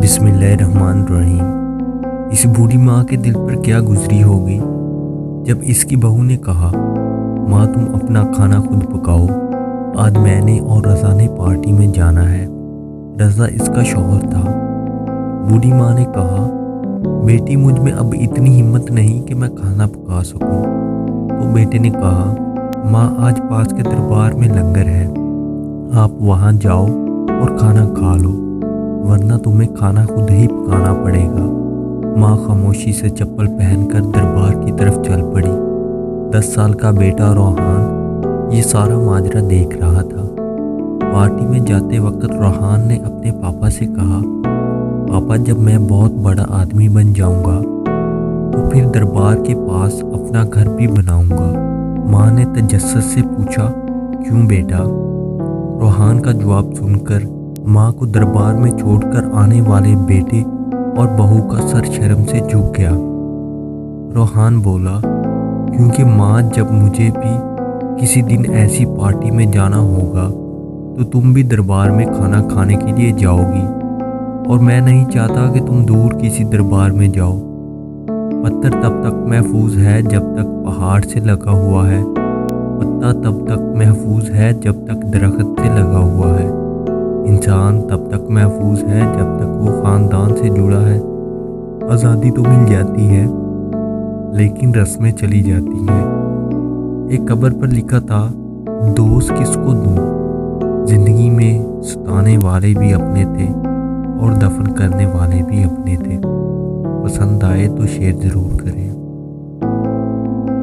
بسم اللہ الرحمن الرحیم۔ اس بوڑھی ماں کے دل پر کیا گزری ہوگی جب اس کی بہو نے کہا، ماں تم اپنا کھانا خود پکاؤ، آج میں نے اور رضا نے پارٹی میں جانا ہے۔ رضا اس کا شوہر تھا۔ بوڑھی ماں نے کہا، بیٹی مجھ میں اب اتنی ہمت نہیں کہ میں کھانا پکا سکوں۔ تو بیٹے نے کہا، ماں آج پاس کے دربار میں لنگر ہے، آپ وہاں جاؤ اور کھانا کھا لو، ورنہ تمہیں کھانا خود ہی پکانا پڑے گا۔ ماں خاموشی سے چپل پہن کر دربار کی طرف چل پڑی۔ 10 سال کا بیٹا روحان یہ سارا ماجرا دیکھ رہا تھا۔ پارٹی میں جاتے وقت روحان نے اپنے پاپا سے کہا، پاپا جب میں بہت بڑا آدمی بن جاؤں گا تو پھر دربار کے پاس اپنا گھر بھی بناؤں گا۔ ماں نے تجسس سے پوچھا، کیوں بیٹا؟ روحان کا جواب سن کر ماں کو دربار میں چھوڑ کر آنے والے بیٹے اور بہو کا سر شرم سے جھک گیا۔ روحان بولا، کیونکہ ماں جب مجھے بھی کسی دن ایسی پارٹی میں جانا ہوگا تو تم بھی دربار میں کھانا کھانے کے لیے جاؤ گی، اور میں نہیں چاہتا کہ تم دور کسی دربار میں جاؤ۔ پتھر تب تک محفوظ ہے جب تک پہاڑ سے لگا ہوا ہے، پتا تب تک محفوظ ہے جب تک درخت سے لگا ہوا ہے، انسان تب تک محفوظ ہے جب تک وہ خاندان سے جڑا ہے۔ آزادی تو مل جاتی ہے لیکن رسمیں چلی جاتی ہیں۔ ایک قبر پر لکھا تھا، دوست کس کو دوں؟ زندگی میں ستانے والے بھی اپنے تھے اور دفن کرنے والے بھی اپنے تھے۔ پسند آئے تو شیئر ضرور کریں۔